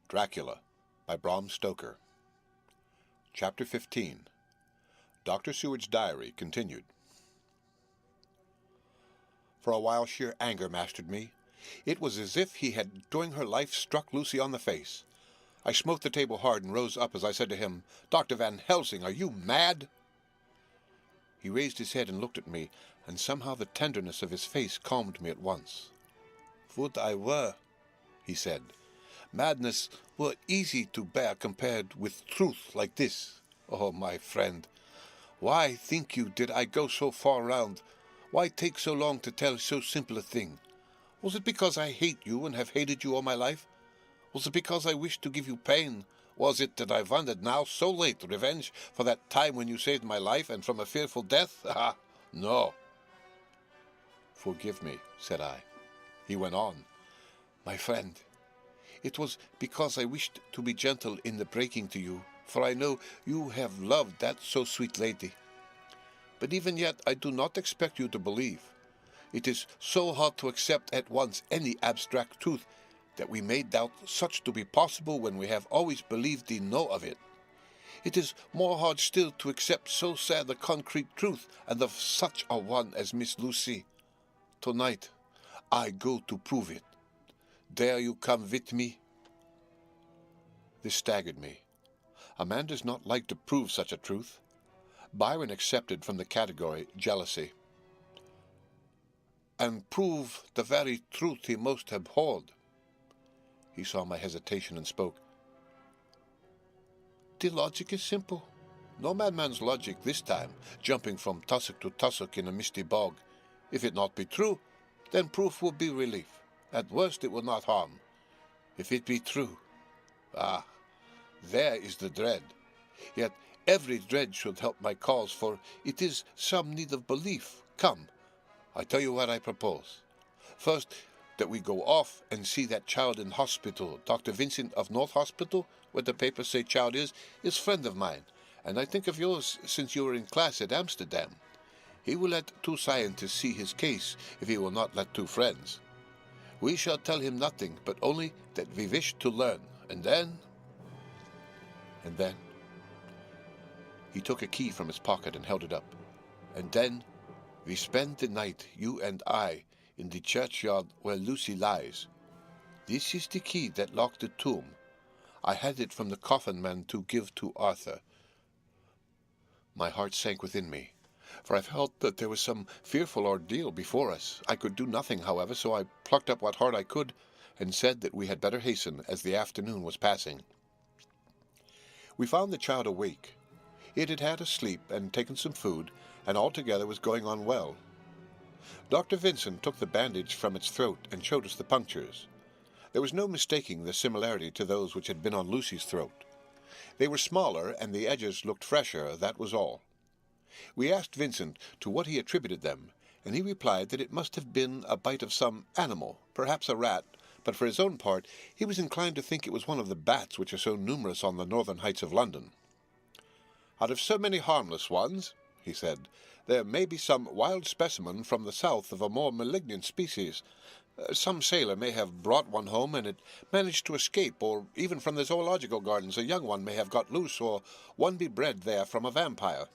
Dracula by Bram Stoker. Chapter 15. Dr. Seward's Diary continued. For a while sheer anger mastered me. It was as if he had, during her life, struck Lucy on the face. I smote the table hard and rose up as I said to him, "Dr. Van Helsing, are you mad?" He raised his head and looked at me, and somehow the tenderness of his face calmed me at once. "Would I were," he said. "Madness were easy to bear compared with truth like this. Oh, my friend, why, think you, did I go so far round? Why take so long to tell so simple a thing? Was it because I hate you and have hated you all my life? Was it because I wished to give you pain? Was it that I wanted now, so late, revenge for that time when you saved my life and from a fearful death? Ah, no." "Forgive me," said I. He went on, "My friend, it was because I wished to be gentle in the breaking to you, for I know you have loved that so sweet lady. But even yet I do not expect you to believe. It is so hard to accept at once any abstract truth that we may doubt such to be possible when we have always believed the know of it. It is more hard still to accept so sad a concrete truth, and of such a one as Miss Lucy. Tonight I go to prove it. Dare you come with me?" This staggered me. A man does not like to prove such a truth. Byron accepted from the category jealousy. "And prove the very truth he most abhorred." He saw my hesitation and spoke. "The logic is simple. No madman's logic this time, jumping from tussock to tussock in a misty bog. If it not be true, then proof will be relief. At worst it will not harm. If it be true, ah, there is the dread. Yet every dread should help my cause, for it is some need of belief. Come, I tell you what I propose. First, that we go off and see that child in hospital. Dr. Vincent of North Hospital, where the papers say child is friend of mine, and I think of yours since you were in class at Amsterdam. He will let 2 scientists see his case if he will not let 2 friends. We shall tell him nothing, but only that we wish to learn, and then... He took a key from his pocket and held it up. "And then we spend the night, you and I, in the churchyard where Lucy lies. This is the key that locked the tomb. I had it from the coffin man to give to Arthur." My heart sank within me, for I felt that there was some fearful ordeal before us. I could do nothing, however, so I plucked up what heart I could, and said that we had better hasten, as the afternoon was passing. We found the child awake. It had had a sleep and taken some food, and altogether was going on well. Dr. Vincent took the bandage from its throat and showed us the punctures. There was no mistaking the similarity to those which had been on Lucy's throat. They were smaller, and the edges looked fresher, that was all. We asked Vincent to what he attributed them, and he replied that it must have been a bite of some animal, perhaps a rat, but for his own part he was inclined to think it was one of the bats which are so numerous on the northern heights of London. "Out of so many harmless ones," he said, "there may be some wild specimen from the south of a more malignant species. Some sailor may have brought one home and it managed to escape, or even from the zoological gardens a young one may have got loose, or one be bred there from a vampire.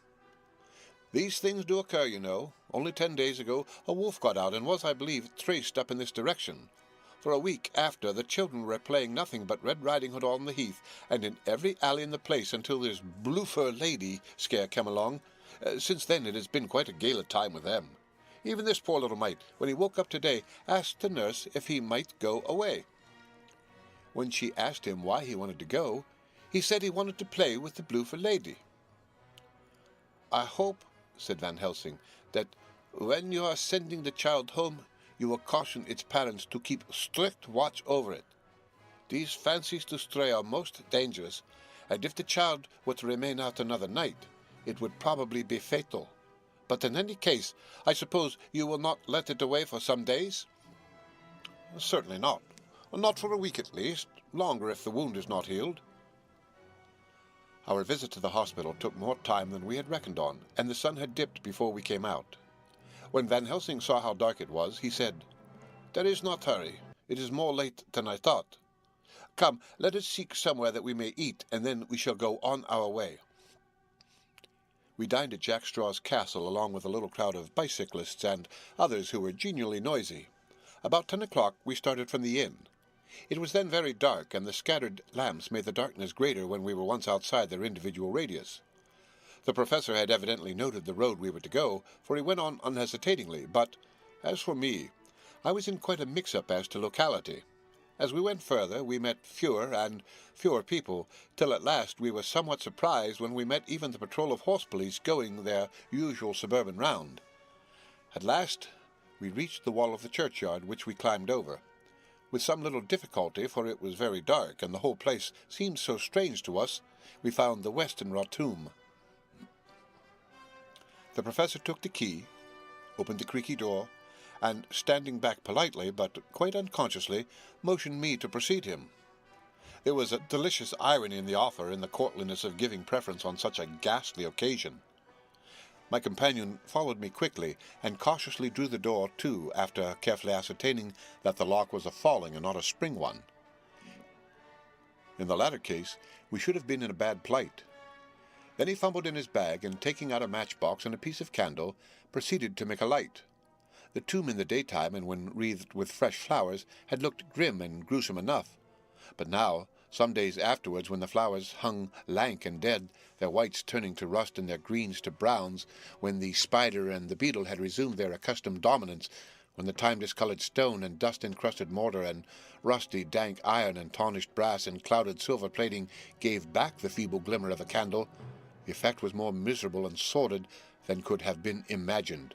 These things do occur, you know. Only 10 days ago a wolf got out and was, I believe, traced up in this direction. For a week after, the children were playing nothing but Red Riding Hood on the heath, and in every alley in the place, until this blue fur lady scare came along. Since then it has been quite a gala time with them. Even this poor little mite, when he woke up today, asked the nurse if he might go away. When she asked him why he wanted to go, he said he wanted to play with the blue fur lady." "I hope," said Van Helsing, "that when you are sending the child home, you will caution its parents to keep strict watch over it. These fancies to stray are most dangerous, and if the child were to remain out another night, it would probably be fatal. But in any case, I suppose you will not let it away for some days?" "Certainly not. Not for a week at least. Longer if the wound is not healed." Our visit to the hospital took more time than we had reckoned on, and the sun had dipped before we came out. When Van Helsing saw how dark it was, he said, "There is not hurry. It is more late than I thought. Come, let us seek somewhere that we may eat, and then we shall go on our way. We dined at Jack Straw's castle along with a little crowd of bicyclists and others who were genially noisy. About 10 o'clock we started from the inn. It was then very dark, and the scattered lamps made the darkness greater when we were once outside their individual radius. The professor had evidently noted the road we were to go, for he went on unhesitatingly, but, as for me, I was in quite a mix-up as to locality. As we went further, we met fewer and fewer people, till at last we were somewhat surprised when we met even the patrol of horse police going their usual suburban round. At last we reached the wall of the churchyard, which we climbed over. With some little difficulty, for it was very dark, and the whole place seemed so strange to us, we found the western rottum. The professor took the key, opened the creaky door, and, standing back politely, but quite unconsciously, motioned me to precede him. There was a delicious irony in the offer, in the courtliness of giving preference on such a ghastly occasion. My companion followed me quickly, and cautiously drew the door to, after carefully ascertaining that the lock was a falling and not a spring one. In the latter case, we should have been in a bad plight. Then he fumbled in his bag, and taking out a matchbox and a piece of candle, proceeded to make a light. The tomb in the daytime, and when wreathed with fresh flowers, had looked grim and gruesome enough. But now, some days afterwards, when the flowers hung lank and dead, their whites turning to rust and their greens to browns, when the spider and the beetle had resumed their accustomed dominance, when the time-discoloured stone and dust-encrusted mortar and rusty, dank iron and tarnished brass and clouded silver plating gave back the feeble glimmer of a candle, the effect was more miserable and sordid than could have been imagined.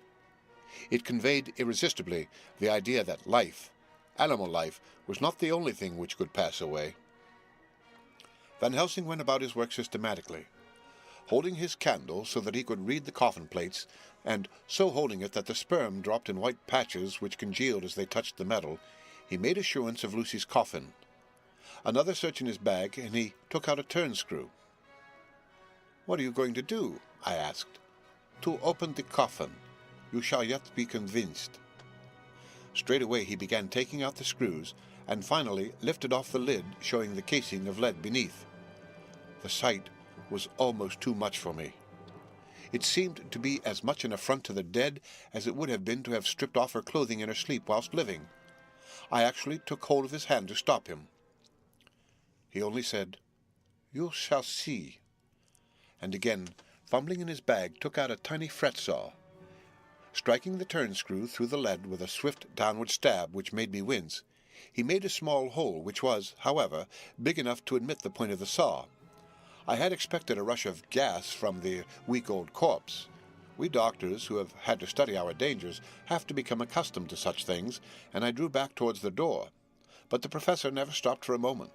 It conveyed irresistibly the idea that life, animal life, was not the only thing which could pass away. Van Helsing went about his work systematically, holding his candle so that he could read the coffin plates, and so holding it that the sperm dropped in white patches which congealed as they touched the metal. He made assurance of Lucy's coffin. Another search in his bag, and he took out a turn-screw. "What are you going to do?" I asked. "To open the coffin. You shall yet be convinced." Straightway he began taking out the screws, and finally lifted off the lid, showing the casing of lead beneath. The sight was almost too much for me. It seemed to be as much an affront to the dead as it would have been to have stripped off her clothing in her sleep whilst living. I actually took hold of his hand to stop him. He only said, "You shall see," and again, fumbling in his bag, took out a tiny fret-saw. Striking the turn-screw through the lead with a swift downward stab which made me wince, he made a small hole, which was, however, big enough to admit the point of the saw. I had expected a rush of gas from the weak old corpse. We doctors, who have had to study our dangers, have to become accustomed to such things, and I drew back towards the door. But the professor never stopped for a moment.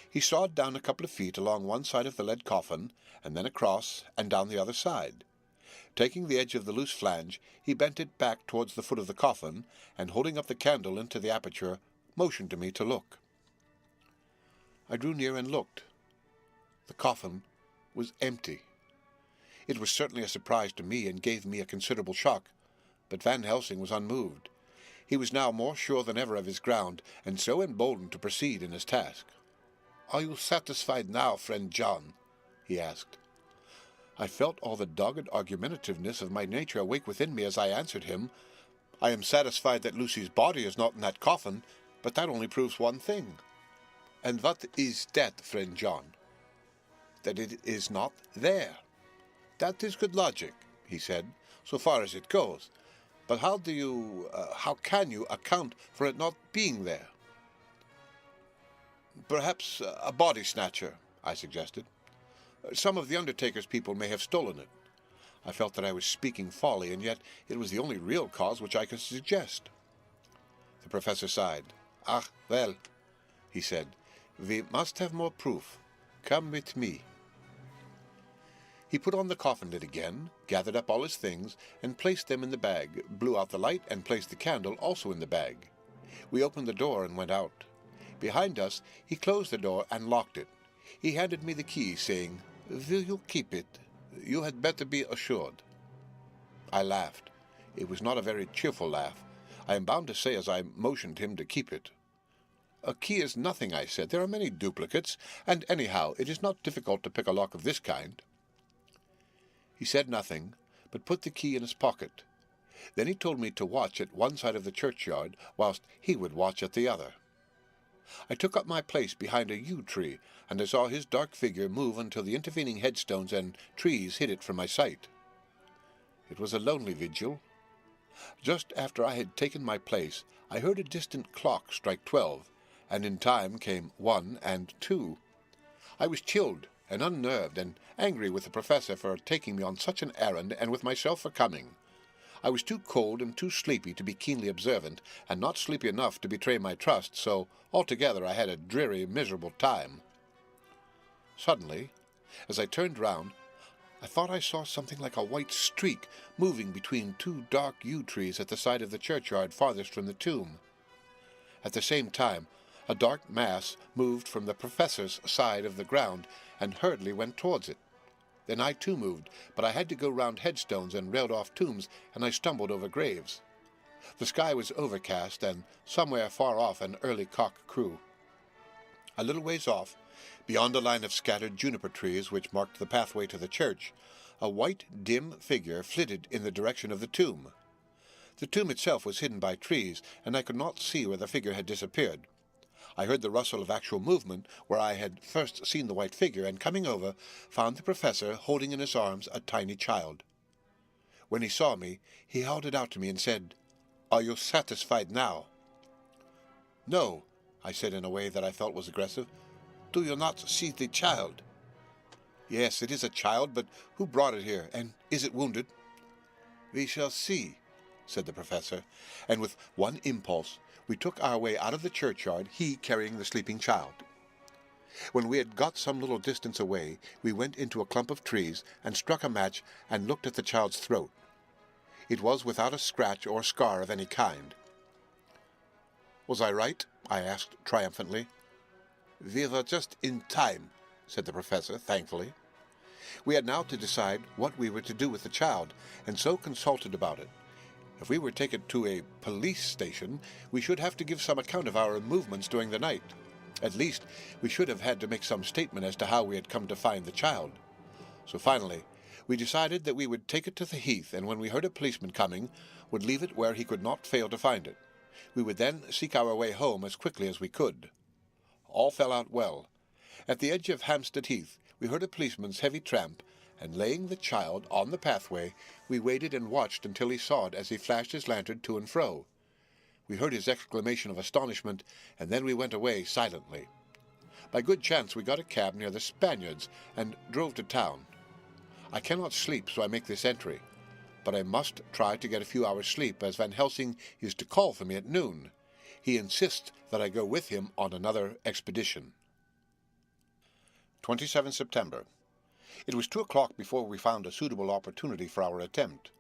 He sawed down a couple of feet along one side of the lead coffin, and then across and down the other side. Taking the edge of the loose flange, he bent it back towards the foot of the coffin, and holding up the candle into the aperture, motioned to me to look. I drew near and looked. The coffin was empty. It was certainly a surprise to me, and gave me a considerable shock, but Van Helsing was unmoved. He was now more sure than ever of his ground, and so emboldened to proceed in his task. "Are you satisfied now, friend John?" he asked. I felt all the dogged argumentativeness of my nature awake within me as I answered him, "I am satisfied that Lucy's body is not in that coffin, but that only proves one thing." "And what is that, friend John?" "That it is not there." "That is good logic," he said, "so far as it goes. But how can you account for it not being there?" "Perhaps a body snatcher," I suggested. "Some of the undertaker's people may have stolen it." I felt that I was speaking folly, and yet it was the only real cause which I could suggest. The professor sighed. "Ah, well," he said, "we must have more proof. Come with me." He put on the coffin lid again, gathered up all his things, and placed them in the bag, blew out the light, and placed the candle also in the bag. We opened the door and went out. Behind us he closed the door and locked it. He handed me the key, saying, "Will you keep it? You had better be assured." I laughed. It was not a very cheerful laugh, I am bound to say, as I motioned him to keep it. "A key is nothing," I said. "There are many duplicates, and anyhow, it is not difficult to pick a lock of this kind." He said nothing, but put the key in his pocket. Then he told me to watch at one side of the churchyard, whilst he would watch at the other. I took up my place behind a yew tree, and I saw his dark figure move until the intervening headstones and trees hid it from my sight. It was a lonely vigil. Just after I had taken my place, I heard a distant clock strike 12, and in time came 1 and 2. I was chilled and unnerved and angry with the professor for taking me on such an errand and with myself for coming. I was too cold and too sleepy to be keenly observant, and not sleepy enough to betray my trust, so altogether I had a dreary, miserable time. Suddenly, as I turned round, I thought I saw something like a white streak moving between 2 dark yew trees at the side of the churchyard farthest from the tomb. At the same time, a dark mass moved from the professor's side of the ground and hurriedly went towards it. Then I too moved, but I had to go round headstones and railed off tombs, and I stumbled over graves. The sky was overcast, and somewhere far off an early cock crew. A little ways off, beyond a line of scattered juniper trees which marked the pathway to the church, a white, dim figure flitted in the direction of the tomb. The tomb itself was hidden by trees, and I could not see where the figure had disappeared. I heard the rustle of actual movement where I had first seen the white figure, and coming over, found the professor holding in his arms a tiny child. When he saw me, he held it out to me and said, "Are you satisfied now?" "No," I said in a way that I felt was aggressive. "Do you not see the child?" "Yes, it is a child, but who brought it here, and is it wounded?" "We shall see," said the professor, and with one impulse we took our way out of the churchyard, he carrying the sleeping child. When we had got some little distance away, we went into a clump of trees and struck a match and looked at the child's throat. It was without a scratch or scar of any kind. "Was I right?" I asked triumphantly. "We were just in time," said the professor, thankfully. We had now to decide what we were to do with the child, and so consulted about it. If we were taken to a police station, we should have to give some account of our movements during the night. At least, we should have had to make some statement as to how we had come to find the child. So finally, we decided that we would take it to the heath, and when we heard a policeman coming, would leave it where he could not fail to find it. We would then seek our way home as quickly as we could. All fell out well. At the edge of Hampstead Heath, we heard a policeman's heavy tramp, and laying the child on the pathway, we waited and watched until he saw it as he flashed his lantern to and fro. We heard his exclamation of astonishment, and then we went away silently. By good chance we got a cab near the Spaniards, and drove to town. I cannot sleep, so I make this entry, but I must try to get a few hours' sleep, as Van Helsing is to call for me at noon. He insists that I go with him on another expedition. 27 September. It was 2 o'clock before we found a suitable opportunity for our attempt.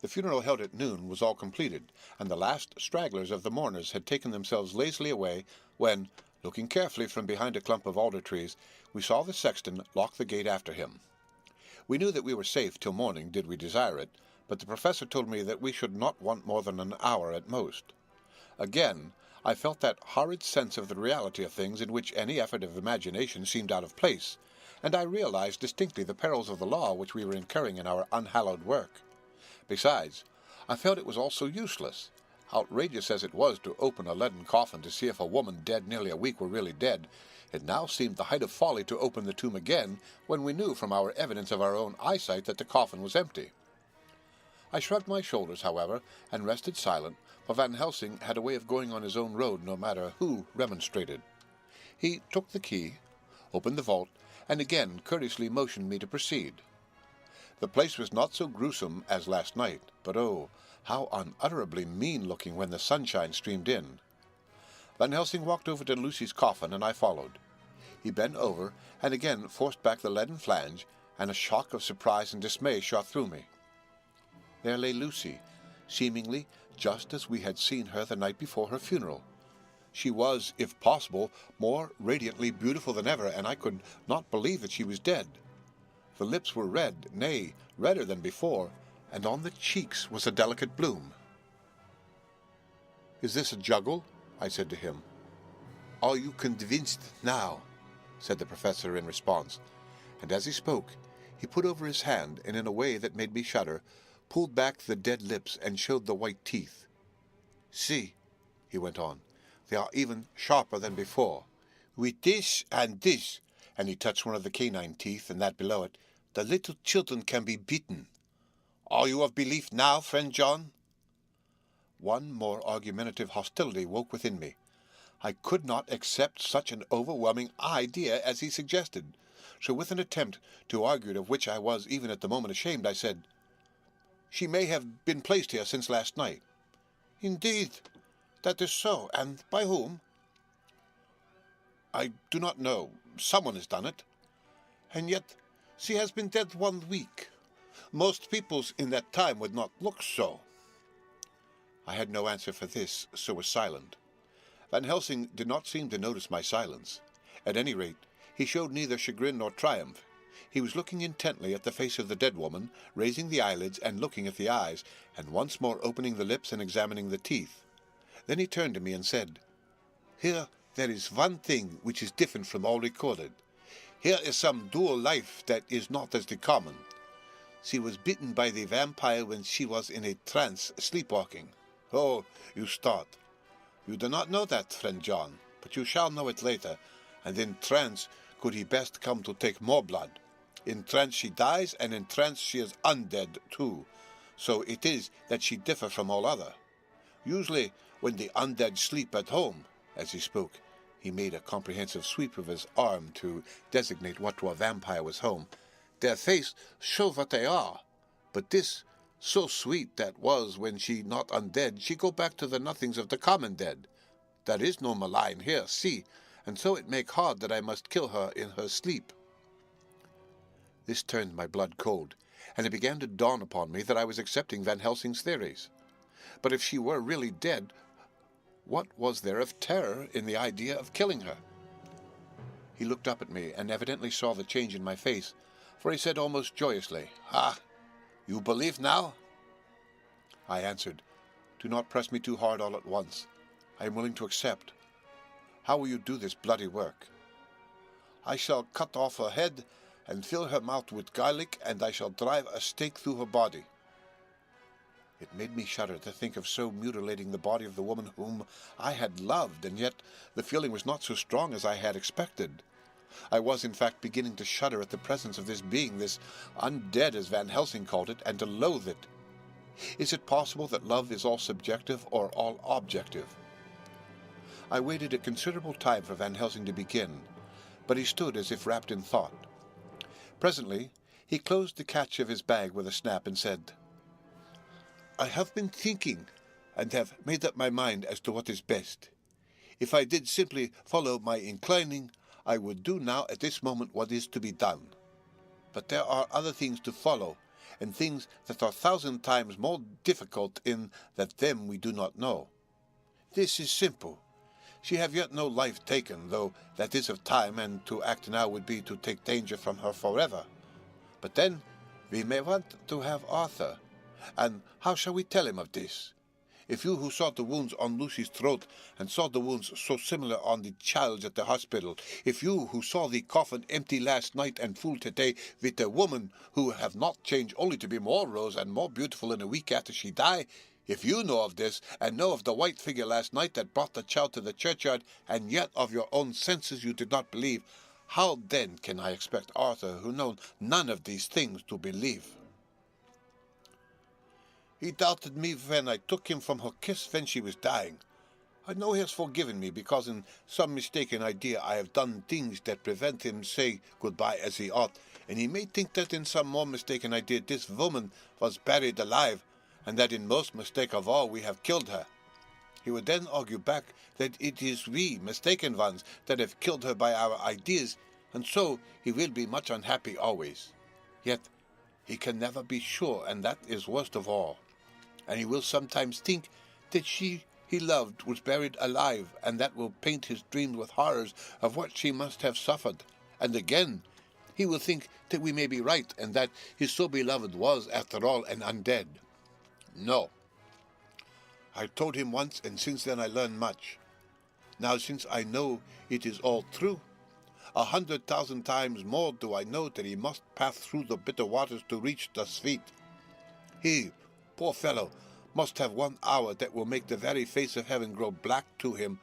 The funeral held at noon was all completed, and the last stragglers of the mourners had taken themselves lazily away, when, looking carefully from behind a clump of alder trees, we saw the sexton lock the gate after him. We knew that we were safe till morning, did we desire it, but the professor told me that we should not want more than an hour at most. Again, I felt that horrid sense of the reality of things in which any effort of imagination seemed out of place, and I realized distinctly the perils of the law which we were incurring in our unhallowed work. Besides, I felt it was all so useless. Outrageous as it was to open a leaden coffin to see if a woman dead nearly a week were really dead, it now seemed the height of folly to open the tomb again when we knew from our evidence of our own eyesight that the coffin was empty. I shrugged my shoulders, however, and rested silent, for Van Helsing had a way of going on his own road no matter who remonstrated. He took the key, opened the vault, and again courteously motioned me to proceed. The place was not so gruesome as last night, but oh, how unutterably mean-looking when the sunshine streamed in. Van Helsing walked over to Lucy's coffin, and I followed. He bent over, and again forced back the leaden flange, and a shock of surprise and dismay shot through me. There lay Lucy, seemingly just as we had seen her the night before her funeral. She was, if possible, more radiantly beautiful than ever, and I could not believe that she was dead. The lips were red, nay, redder than before, and on the cheeks was a delicate bloom. "Is this a juggle?" I said to him. "Are you convinced now?" said the professor in response, and as he spoke, he put over his hand, and in a way that made me shudder, pulled back the dead lips and showed the white teeth. "See," he went on, "they are even sharper than before. With this, and he touched one of the canine teeth and that below it, the little children can be bitten. Are you of belief now, friend John?" One more argumentative hostility woke within me. I could not accept such an overwhelming idea as he suggested, so with an attempt to argue it, of which I was even at the moment ashamed, I said, "She may have been placed here since last night." "Indeed, that is so, and by whom?" "I do not know. Someone has done it." "And yet she has been dead 1 week. Most peoples in that time would not look so." I had no answer for this, so was silent. Van Helsing did not seem to notice my silence. At any rate, he showed neither chagrin nor triumph. He was looking intently at the face of the dead woman, raising the eyelids and looking at the eyes, and once more opening the lips and examining the teeth. Then he turned to me and said, "Here there is one thing which is different from all recorded. Here is some dual life that is not as the common. She was bitten by the vampire when she was in a trance, sleepwalking." Oh, you start. You do not know that, friend John, but you shall know it later, and in trance could he best come to take more blood. In trance she dies, and in trance she is undead too. So it is that she differ from all other. Usually when the undead sleep at home, as he spoke, he made a comprehensive sweep of his arm to designate what to a vampire was home, their face show what they are, but this so sweet that was when she not undead, she go back to the nothings of the common dead. There is no malign here, see, and so it make hard that I must kill her in her sleep. This turned my blood cold, and it began to dawn upon me that I was accepting Van Helsing's theories. But if she were really dead, what was there of terror in the idea of killing her? He looked up at me and evidently saw the change in my face, for he said almost joyously, "Ah, you believe now?" I answered, "Do not press me too hard all at once. I am willing to accept. How will you do this bloody work?" "I shall cut off her head and fill her mouth with garlic, and I shall drive a stake through her body." It made me shudder to think of so mutilating the body of the woman whom I had loved, and yet the feeling was not so strong as I had expected. I was, in fact, beginning to shudder at the presence of this being, this undead, as Van Helsing called it, and to loathe it. Is it possible that love is all subjective or all objective? I waited a considerable time for Van Helsing to begin, but he stood as if wrapped in thought. Presently he closed the catch of his bag with a snap and said, "I have been thinking, and have made up my mind as to what is best. If I did simply follow my inclining, I would do now at this moment what is to be done. But there are other things to follow, and things that are 1,000 times more difficult in that them we do not know. This is simple. She have yet no life taken, though that is of time, and to act now would be to take danger from her forever. But then we may want to have Arthur, and how shall we tell him of this? If you who saw the wounds on Lucy's throat, and saw the wounds so similar on the child's at the hospital, if you who saw the coffin empty last night and full today with a woman who have not changed only to be more rose and more beautiful in a week after she die, if you know of this, and know of the white figure last night that brought the child to the churchyard, and yet of your own senses you did not believe, how then can I expect Arthur, who knows none of these things, to believe?" "He doubted me when I took him from her kiss when she was dying. I know he has forgiven me, because in some mistaken idea I have done things that prevent him say goodbye as he ought, and he may think that in some more mistaken idea this woman was buried alive, and that in most mistake of all we have killed her. He would then argue back that it is we, mistaken ones, that have killed her by our ideas, and so he will be much unhappy always. Yet he can never be sure, and that is worst of all. And he will sometimes think that she he loved was buried alive, and that will paint his dreams with horrors of what she must have suffered. And again, he will think that we may be right, and that his so beloved was, after all, an undead. No. I told him once, and since then I learned much. Now since I know it is all true, 100,000 times more do I know that he must pass through the bitter waters to reach the sweet. He, poor fellow, must have 1 hour that will make the very face of heaven grow black to him.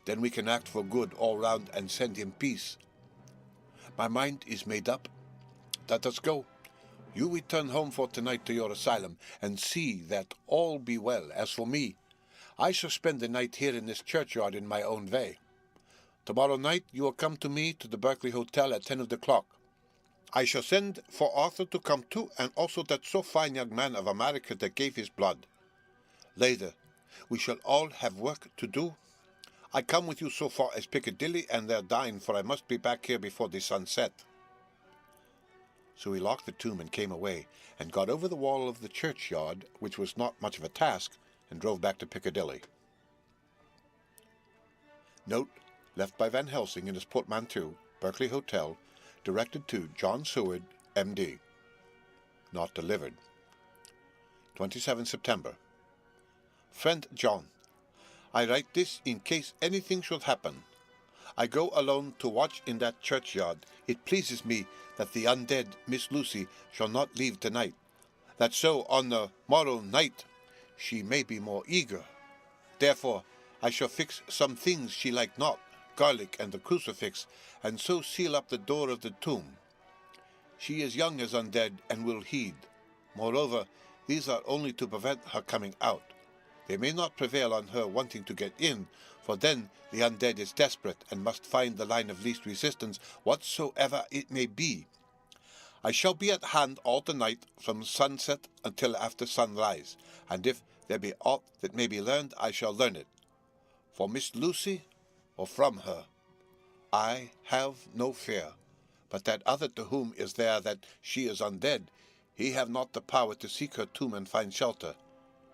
Then we can act for good all round and send him peace. My mind is made up. Let us go. You return home for tonight to your asylum, and see that all be well. As for me, I shall spend the night here in this churchyard in my own way. Tomorrow night you will come to me to the Berkeley Hotel at 10 o'clock. I shall send for Arthur to come too, and also that so fine young man of America that gave his blood. Later, we shall all have work to do. I come with you so far as Piccadilly and there dine, for I must be back here before the sun set. So he locked the tomb and came away, and got over the wall of the churchyard, which was not much of a task, and drove back to Piccadilly. Note left by Van Helsing in his portmanteau, Berkeley Hotel, directed to John Seward, M.D. Not delivered. 27 September. Friend John, I write this in case anything should happen. I go alone to watch in that churchyard. It pleases me that the undead Miss Lucy shall not leave tonight, that so on the morrow night she may be more eager. Therefore I shall fix some things she like not, garlic and the crucifix, and so seal up the door of the tomb. She is young as undead, and will heed. Moreover, these are only to prevent her coming out. They may not prevail on her wanting to get in, for then the undead is desperate, and must find the line of least resistance, whatsoever it may be. I shall be at hand all the night, from sunset until after sunrise, and if there be aught that may be learned, I shall learn it. For Miss Lucy, or from her, I have no fear, but that other to whom is there that she is undead, he have not the power to seek her tomb and find shelter.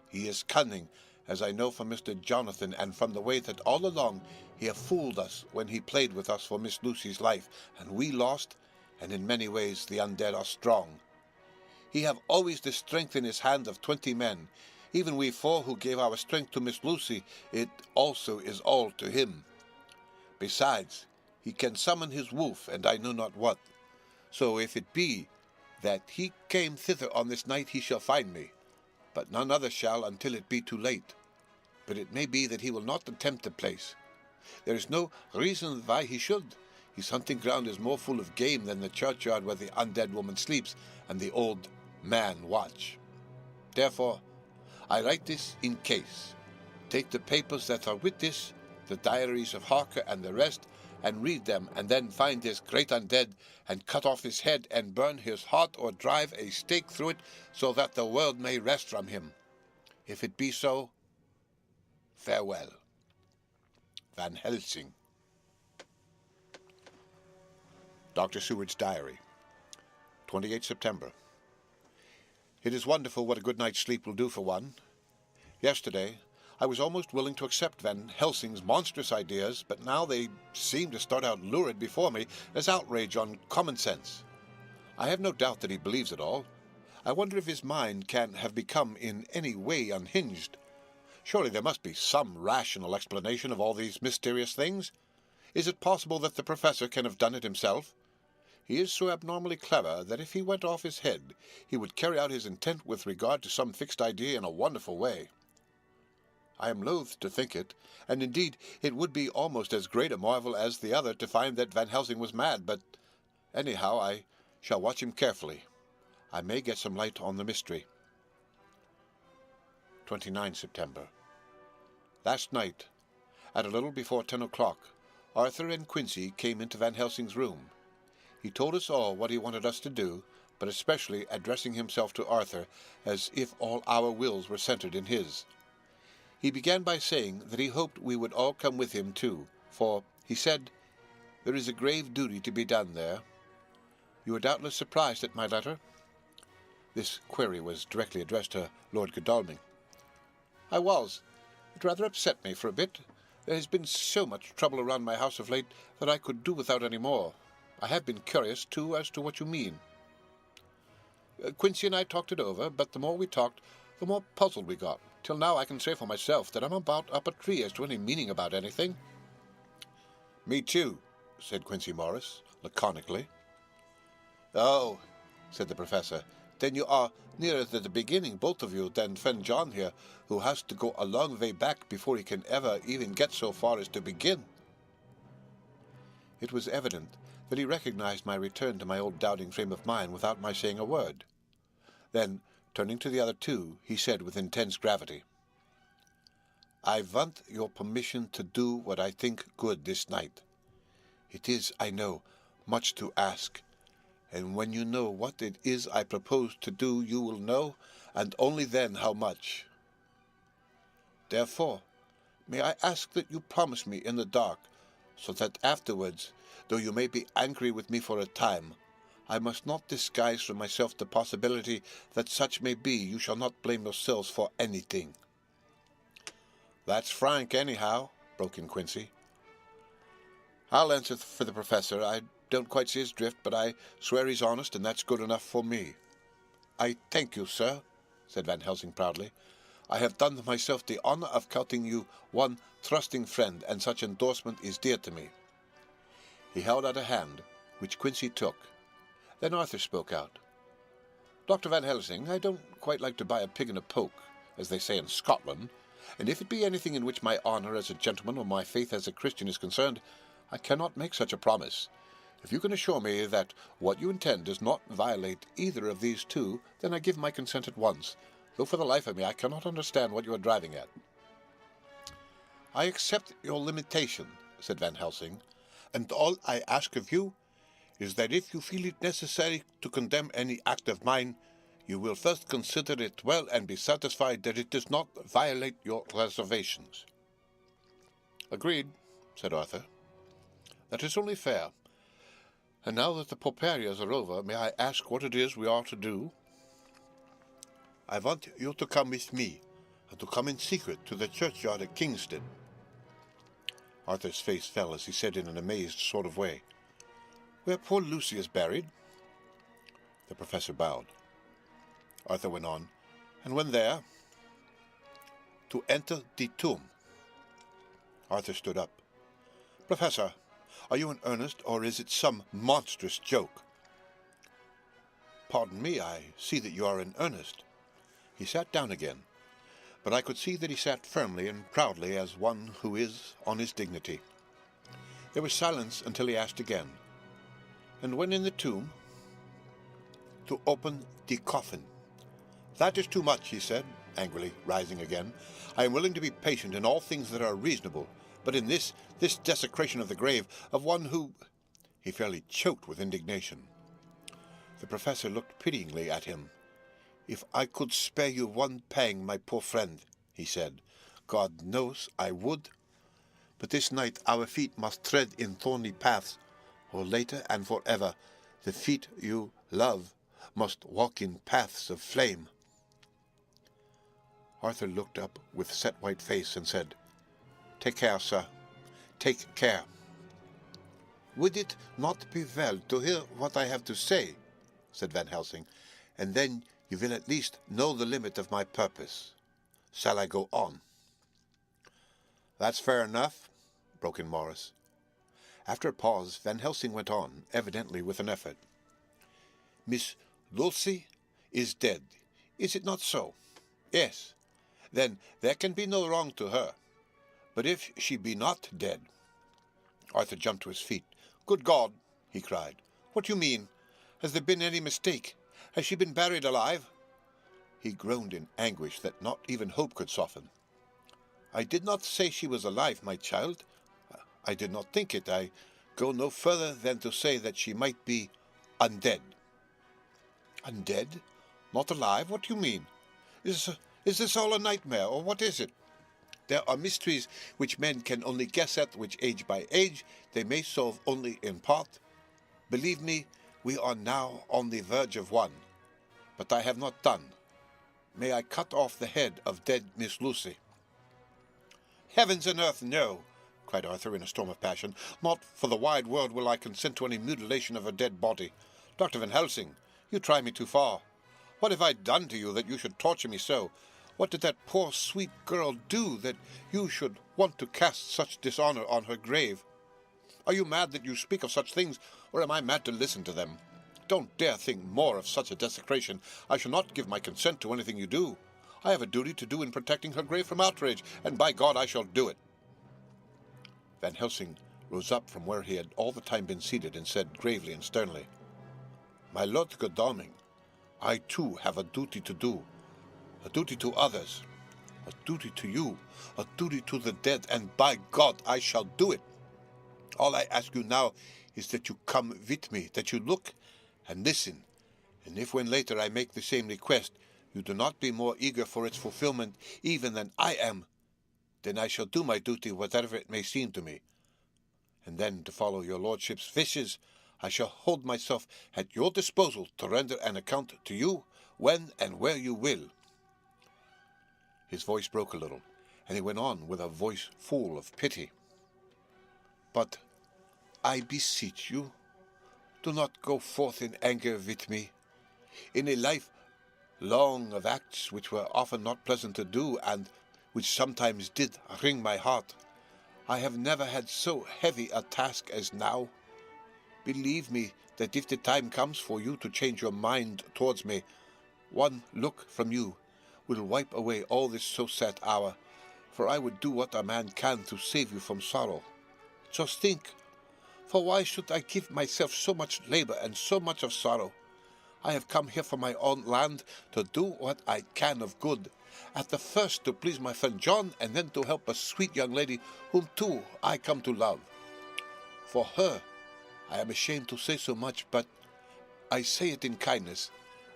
He is cunning, as I know from Mr. Jonathan, and from the way that all along he have fooled us when he played with us for Miss Lucy's life, and we lost, and in many ways the undead are strong. He have always the strength in his hand of 20 men. Even we 4 who gave our strength to Miss Lucy, it also is all to him. Besides, he can summon his wolf, and I know not what. So if it be that he came thither on this night, he shall find me, but none other shall until it be too late. But it may be that he will not attempt the place. There is no reason why he should. His hunting ground is more full of game than the churchyard where the undead woman sleeps, and the old man watch. Therefore, I write this in case. Take the papers that are with this, the diaries of Harker and the rest, and read them, and then find this great undead, and cut off his head, and burn his heart, or drive a stake through it, so that the world may rest from him. If it be so, farewell. Van Helsing. Dr. Seward's Diary, 28 September. It is wonderful what a good night's sleep will do for one. Yesterday, I was almost willing to accept Van Helsing's monstrous ideas, but now they seem to start out lurid before me as outrage on common sense. I have no doubt that he believes it all. I wonder if his mind can have become in any way unhinged. Surely there must be some rational explanation of all these mysterious things. Is it possible that the professor can have done it himself? He is so abnormally clever that if he went off his head, he would carry out his intent with regard to some fixed idea in a wonderful way. I am loath to think it, and indeed it would be almost as great a marvel as the other to find that Van Helsing was mad, but anyhow I shall watch him carefully. I may get some light on the mystery. 29 September. Last night, at a little before 10 o'clock, Arthur and Quincy came into Van Helsing's room. He told us all what he wanted us to do, but especially addressing himself to Arthur, as if all our wills were centered in his. He began by saying that he hoped we would all come with him too, for, he said, there is a grave duty to be done there. You are doubtless surprised at my letter? This query was directly addressed to Lord Godalming. I was. It rather upset me for a bit. There has been so much trouble around my house of late that I could do without any more. I have been curious, too, as to what you mean. Quincy and I talked it over, but the more we talked, the more puzzled we got. Till now I can say for myself that I'm about up a tree as to any meaning about anything. Me too, said Quincy Morris, laconically. Oh, said the professor, then you are nearer to the beginning, both of you, than friend John here, who has to go a long way back before he can ever even get so far as to begin. It was evident that he recognized my return to my old doubting frame of mind without my saying a word. Then, turning to the other two, he said with intense gravity, I want your permission to do what I think good this night. It is, I know, much to ask, and when you know what it is I propose to do, you will know, and only then how much. Therefore, may I ask that you promise me in the dark, so that afterwards, though you may be angry with me for a time, I must not disguise from myself the possibility that such may be you shall not blame yourselves for anything. That's frank, anyhow, broke in Quincy. I'll answer for the professor. I don't quite see his drift, but I swear he's honest, and that's good enough for me. I thank you, sir, said Van Helsing proudly. I have done myself the honor of counting you one trusting friend, and such endorsement is dear to me. He held out a hand, which Quincy took. Then Arthur spoke out. Dr. Van Helsing, I don't quite like to buy a pig in a poke, as they say in Scotland, and if it be anything in which my honor as a gentleman or my faith as a Christian is concerned, I cannot make such a promise. If you can assure me that what you intend does not violate either of these two, then I give my consent at once, though for the life of me I cannot understand what you are driving at. I accept your limitation, said Van Helsing, and all I ask of you is that if you feel it necessary to condemn any act of mine, you will first consider it well and be satisfied that it does not violate your reservations. Agreed, said Arthur. That is only fair. And now that the pulperias are over, may I ask what it is we are to do? I want you to come with me, and to come in secret to the churchyard at Kingston. Arthur's face fell as he said in an amazed sort of way, Where poor Lucy is buried? The professor bowed. Arthur went on, And when there, to enter the tomb. Arthur stood up. Professor, are you in earnest, or is it some monstrous joke? Pardon me, I see that you are in earnest. He sat down again, but I could see that he sat firmly and proudly as one who is on his dignity. There was silence until he asked again, And when in the tomb? To open the coffin. That is too much, he said, angrily, rising again. I am willing to be patient in all things that are reasonable, but in this desecration of the grave of one who... He fairly choked with indignation. The professor looked pityingly at him. If I could spare you one pang, my poor friend, he said, God knows I would. But this night our feet must tread in thorny paths, or later and forever the feet you love must walk in paths of flame. Arthur looked up with set white face and said, Take care, sir. Take care. Would it not be well to hear what I have to say, said Van Helsing, and then you will at least know the limit of my purpose. Shall I go on? That's fair enough, broke in Morris. After a pause, Van Helsing went on, evidently with an effort. Miss Lucy is dead, is it not so? Yes. Then there can be no wrong to her. But if she be not dead... Arthur jumped to his feet. Good God, he cried. What do you mean? Has there been any mistake? Has she been buried alive? He groaned in anguish that not even hope could soften. I did not say she was alive, my child. I did not think it. I go no further than to say that she might be undead. Undead? Not alive? What do you mean? Is this all a nightmare, or what is it? There are mysteries which men can only guess at, which age by age they may solve only in part. Believe me, we are now on the verge of one. But I have not done. May I cut off the head of dead Miss Lucy? Heavens and earth, no, cried Arthur in a storm of passion. Not for the wide world will I consent to any mutilation of a dead body. Dr. Van Helsing, you try me too far. What have I done to you that you should torture me so? What did that poor sweet girl do that you should want to cast such dishonor on her grave? Are you mad that you speak of such things, or am I mad to listen to them? Don't dare think more of such a desecration. I shall not give my consent to anything you do. I have a duty to do in protecting her grave from outrage, and by God I shall do it." Van Helsing rose up from where he had all the time been seated and said gravely and sternly, "My Lord Godalming, I too have a duty to do, a duty to others, a duty to you, a duty to the dead, and by God I shall do it. All I ask you now is that you come with me, that you look and listen, and if when later I make the same request, you do not be more eager for its fulfillment even than I am, then I shall do my duty whatever it may seem to me. And then, to follow your lordship's wishes, I shall hold myself at your disposal to render an account to you when and where you will." His voice broke a little, and he went on with a voice full of pity. "But I beseech you, do not go forth in anger with me. In a life long of acts which were often not pleasant to do, and which sometimes did wring my heart, I have never had so heavy a task as now. Believe me that if the time comes for you to change your mind towards me, one look from you will wipe away all this so sad hour, for I would do what a man can to save you from sorrow. Just think, for why should I give myself so much labor and so much of sorrow? I have come here from my own land to do what I can of good, at the first to please my friend John, and then to help a sweet young lady whom too I come to love. For her, I am ashamed to say so much, but I say it in kindness.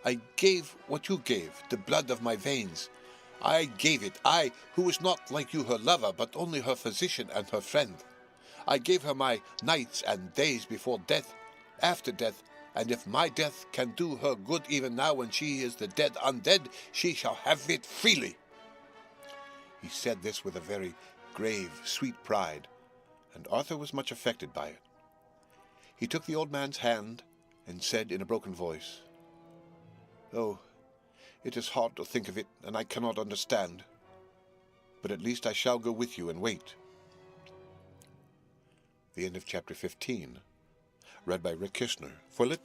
I gave what you gave, the blood of my veins. I gave it, I, who was not like you her lover, but only her physician and her friend. I gave her my nights and days before death, after death, and if my death can do her good even now when she is the dead undead, she shall have it freely." He said this with a very grave, sweet pride, and Arthur was much affected by it. He took the old man's hand and said in a broken voice, "Oh, it is hard to think of it, and I cannot understand, but at least I shall go with you and wait." The end of chapter 15, read by Rick Kishner for Lit